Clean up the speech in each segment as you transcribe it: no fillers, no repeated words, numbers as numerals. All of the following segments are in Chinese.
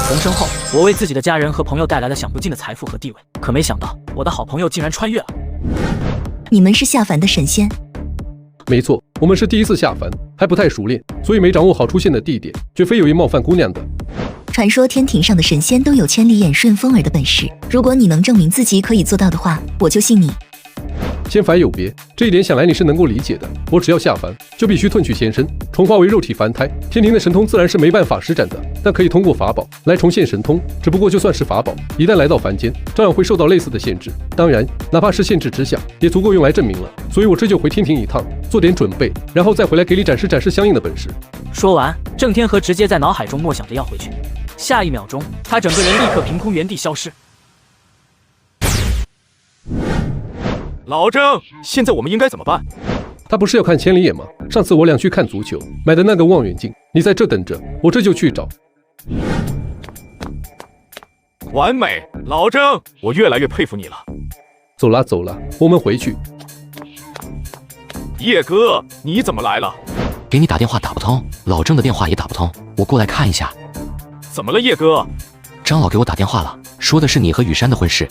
重生后，我为自己的家人和朋友带来了享不尽的财富和地位，可没想到我的好朋友竟然穿越了。你们是下凡的神仙？没错，我们是第一次下凡，还不太熟练，所以没掌握好出现的地点，绝非有意冒犯姑娘的。传说天庭上的神仙都有千里眼顺风耳的本事，如果你能证明自己可以做到的话，我就信你。仙凡有别，这一点想来你是能够理解的。我只要下凡，就必须褪去仙身，重化为肉体凡胎。天庭的神通自然是没办法施展的，但可以通过法宝来重现神通。只不过就算是法宝，一旦来到凡间，照样会受到类似的限制。当然，哪怕是限制之下，也足够用来证明了。所以我这就回天庭一趟，做点准备，然后再回来给你展示展示相应的本事。说完，郑天河直接在脑海中默想着要回去。下一秒钟，他整个人立刻凭空原地消失。老郑，现在我们应该怎么办？他不是要看千里眼吗？上次我俩去看足球买的那个望远镜，你在这等着，我这就去找。完美，老郑，我越来越佩服你了。走啦走啦，我们回去。叶哥，你怎么来了？给你打电话打不通，老郑的电话也打不通，我过来看一下。怎么了，叶哥？张老给我打电话了，说的是你和雨山的婚事。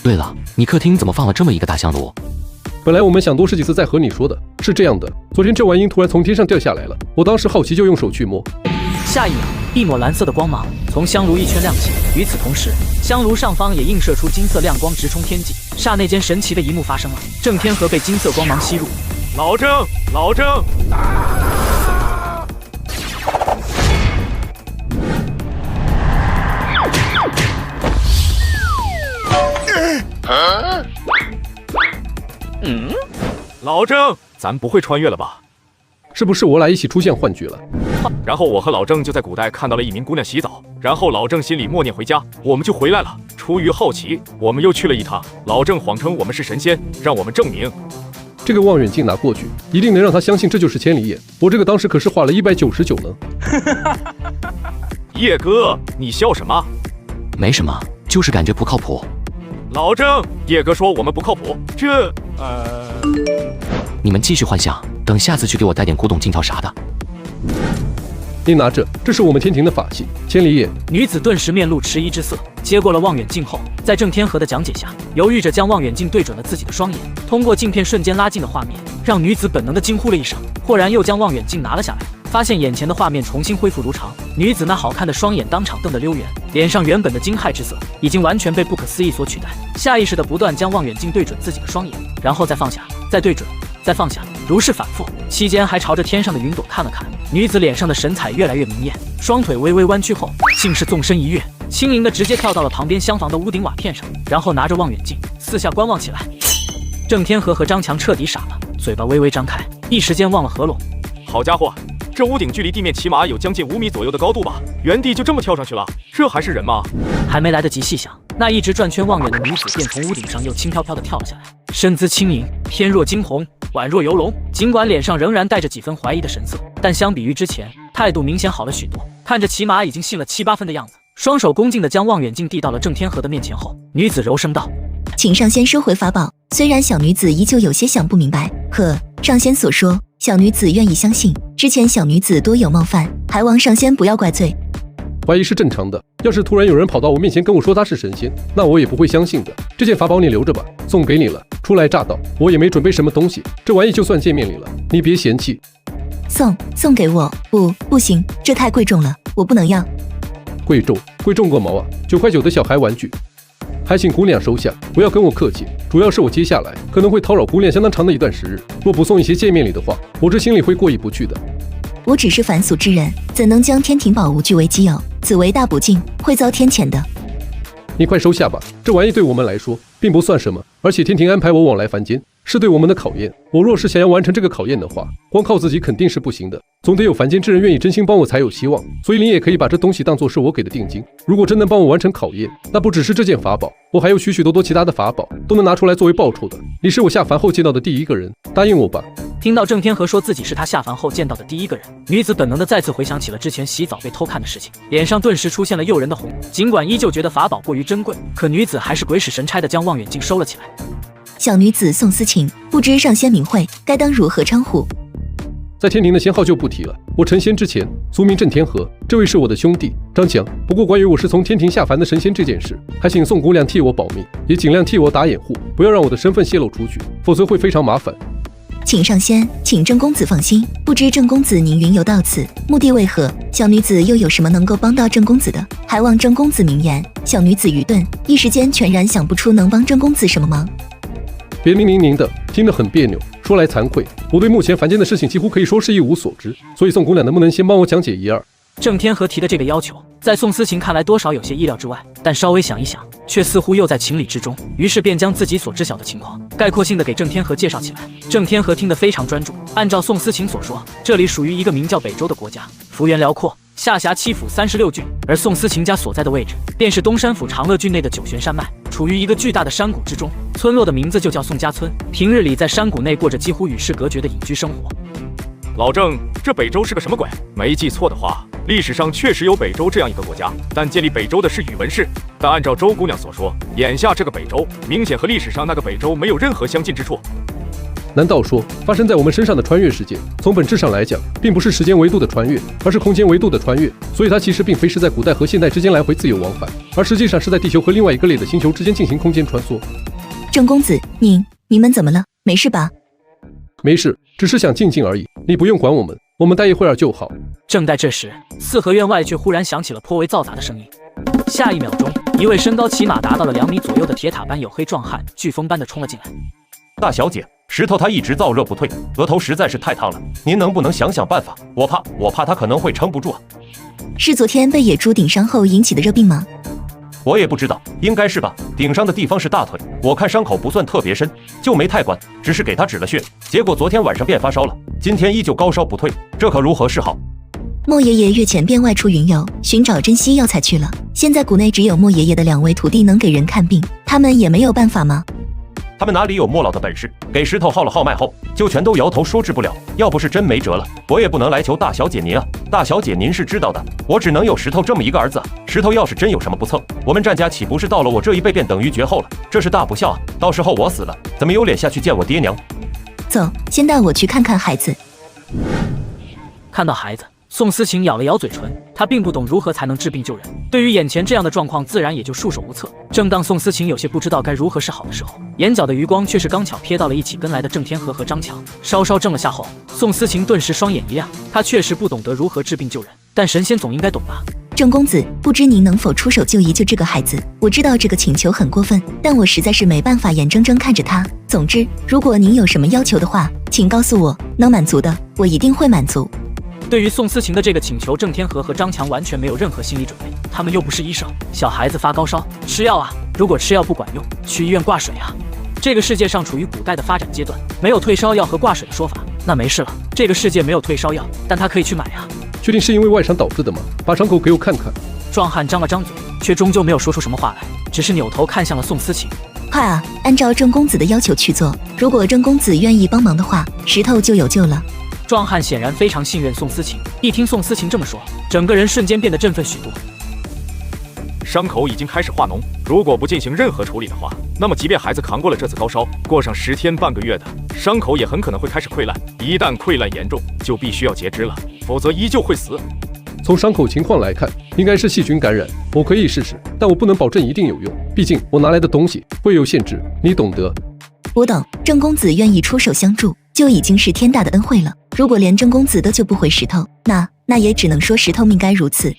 对了，你客厅怎么放了这么一个大香炉？本来我们想多试几次再和你说的，是这样的，昨天这玩意突然从天上掉下来了，我当时好奇就用手去摸。下一秒，一抹蓝色的光芒从香炉一圈亮起，与此同时，香炉上方也映射出金色亮光，直冲天际。刹那间，神奇的一幕发生了，郑天河被金色光芒吸入。老郑，老郑！老郑，咱不会穿越了吧？是不是我俩一起出现幻觉了？然后我和老郑就在古代看到了一名姑娘洗澡，然后老郑心里默念回家，我们就回来了。出于好奇，我们又去了一趟。老郑谎称我们是神仙，让我们证明。这个望远镜拿过去，一定能让他相信这就是千里眼。我这个当时可是花了199呢。叶哥，你笑什么？没什么，就是感觉不靠谱。老郑，叶哥说我们不靠谱，你们继续幻想，等下次去给我带点古董金条啥的。你拿着，这是我们天庭的法器，千里眼。女子顿时面露迟疑之色，接过了望远镜后，在郑天河的讲解下，犹豫着将望远镜对准了自己的双眼。通过镜片瞬间拉近的画面，让女子本能的惊呼了一声，豁然又将望远镜拿了下来，发现眼前的画面重新恢复如常。女子那好看的双眼当场瞪得溜圆，脸上原本的惊骇之色已经完全被不可思议所取代，下意识的不断将望远镜对准自己的双眼，然后再放下，再对准，再放下，如是反复，期间还朝着天上的云朵看了看。女子脸上的神采越来越明艳，双腿微微弯曲后，竟是纵身一跃，轻盈的直接跳到了旁边厢房的屋顶瓦片上，然后拿着望远镜四下观望起来。郑天河和张强彻底傻了，嘴巴微微张开，一时间忘了合拢。好家伙，这屋顶距离地面起码有将近5米左右的高度吧？原地就这么跳上去了，这还是人吗？还没来得及细想，那一直转圈望远的女子便从屋顶上又轻飘飘地跳了下来，身姿轻盈，翩若惊鸿，宛若游龙。尽管脸上仍然带着几分怀疑的神色，但相比于之前，态度明显好了许多，看着起码已经信了7、8分的样子。双手恭敬地将望远镜递到了郑天河的面前后，女子柔声道：“请上仙收回法宝。”虽然小女子依旧有些想不明白，可上仙所说，小女子愿意相信。之前小女子多有冒犯，还望上仙不要怪罪。怀疑是正常的，要是突然有人跑到我面前跟我说他是神仙，那我也不会相信的。这件法宝你留着吧，送给你了。初来乍到，我也没准备什么东西，这玩意就算见面礼了，你别嫌弃。送给我？不行，这太贵重了，我不能要。贵重个毛啊！9块9的小孩玩具，还请姑娘收下，不要跟我客气。主要是我接下来可能会叨扰姑娘相当长的一段时日，若不送一些见面礼的话，我这心里会过意不去的。我只是凡俗之人，怎能将天庭宝物据为己有？此为大不敬，会遭天谴的。你快收下吧，这玩意对我们来说并不算什么，而且天庭安排我往来凡间，是对我们的考验。我若是想要完成这个考验的话，光靠自己肯定是不行的，总得有凡间之人愿意真心帮我才有希望。所以你也可以把这东西当作是我给的定金。如果真能帮我完成考验，那不只是这件法宝，我还有许多其他的法宝都能拿出来作为报酬的。你是我下凡后见到的第一个人，答应我吧。听到郑天河说自己是他下凡后见到的第一个人，女子本能的再次回想起了之前洗澡被偷看的事情，脸上顿时出现了诱人的红。尽管依旧觉得法宝过于珍贵，可女子还是鬼使神差的将望远镜收了起来。小女子送私情，不知上仙名讳，该当如何称呼？在天庭的先号就不提了。我成仙之前，俗名郑天河，这位是我的兄弟张强。不过关于我是从天庭下凡的神仙这件事，还请宋姑娘替我保密，也尽量替我打掩护，不要让我的身份泄露出去，否则会非常麻烦。请上仙，请郑公子放心。不知郑公子您云游到此，目的为何？小女子又有什么能够帮到郑公子的？还望郑公子明言。小女子愚钝，一时间全然想不出能帮郑公子什么忙。别明明的，听得很别扭。说来惭愧，我对目前凡间的事情几乎可以说是一无所知，所以宋姑娘能不能先帮我讲解一二？郑天河提的这个要求，在宋思琴看来多少有些意料之外，但稍微想一想，却似乎又在情理之中，于是便将自己所知晓的情况概括性的给郑天河介绍起来。郑天河听得非常专注，按照宋思琴所说，这里属于一个名叫北周的国家，幅员辽阔，下辖7府36郡，而宋思琴家所在的位置，便是东山府长乐郡内的九玄山脉，处于一个巨大的山谷之中。村落的名字就叫宋家村，平日里在山谷内过着几乎与世隔绝的隐居生活。老郑，这北周是个什么鬼？没记错的话，历史上确实有北周这样一个国家，但建立北周的是宇文氏。但按照周姑娘所说，眼下这个北周明显和历史上那个北周没有任何相近之处。难道说发生在我们身上的穿越事件，从本质上来讲，并不是时间维度的穿越，而是空间维度的穿越？所以它其实并非是在古代和现代之间来回自由往返，而实际上是在地球和另外一个类的星球之间进行空间穿梭。郑公子，你们怎么了？没事吧？没事，只是想静静而已，你不用管我们，我们待一会儿就好。正待这时，四合院外却忽然响起了颇为嘈杂的声音。下一秒钟，一位身高起码达到了2米左右的铁塔般黝黑壮汉，飓风般的冲了进来。大小姐，石头他一直燥热不退，额头实在是太烫了，您能不能想想办法？我怕他可能会撑不住啊。是昨天被野猪顶伤后引起的热病吗？我也不知道，应该是吧。顶伤的地方是大腿，我看伤口不算特别深，就没太管，只是给他止了血。结果昨天晚上便发烧了，今天依旧高烧不退，这可如何是好？莫爷爷月前便外出云游，寻找珍稀药材去了。现在谷内只有莫爷爷的2位徒弟能给人看病，他们也没有办法吗？他们哪里有莫老的本事？给石头号了号脉后，就全都摇头说治不了。要不是真没辙了，我也不能来求大小姐您啊。大小姐您是知道的，我只能有石头这么一个儿子。石头要是真有什么不测，我们战家岂不是到了我这一辈便等于绝后了？这是大不孝啊！到时候我死了，怎么有脸下去见我爹娘？走，先带我去看看孩子。看到孩子，宋思琴咬了咬嘴唇，她并不懂如何才能治病救人，对于眼前这样的状况，自然也就束手无策。正当宋思琴有些不知道该如何是好的时候，眼角的余光却是刚巧瞥到了一起跟来的郑天河和张强。稍稍怔了下后，宋思琴顿时双眼一亮，她确实不懂得如何治病救人，但神仙总应该懂吧？郑公子，不知您能否出手救一救这个孩子？我知道这个请求很过分，但我实在是没办法眼睁睁看着他。总之，如果您有什么要求的话，请告诉我，能满足的，我一定会满足。对于宋思琴的这个请求，郑天河和张强完全没有任何心理准备，他们又不是医生。小孩子发高烧，吃药啊，如果吃药不管用，去医院挂水啊。这个世界上处于古代的发展阶段，没有退烧药和挂水的说法，那没事了。这个世界没有退烧药，但他可以去买啊。确定是因为外伤导致的吗？把伤口给我看看。壮汉张了张嘴，却终究没有说出什么话来，只是扭头看向了宋思琴。快啊，按照郑公子的要求去做，如果郑公子愿意帮忙的话，石头就有救了。壮汉显然非常信任宋思琴，一听宋思琴这么说，整个人瞬间变得振奋许多。伤口已经开始化脓，如果不进行任何处理的话，那么即便孩子扛过了这次高烧，过上10天半个月的，伤口也很可能会开始溃烂。一旦溃烂严重，就必须要截肢了，否则依旧会死。从伤口情况来看，应该是细菌感染，我可以试试，但我不能保证一定有用，毕竟我拿来的东西会有限制，你懂得。我懂，郑公子愿意出手相助，就已经是天大的恩惠了。如果连郑公子都救不回石头，那也只能说石头命该如此。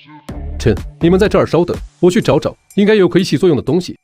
臣，你们在这儿稍等，我去找找，应该有可以起作用的东西。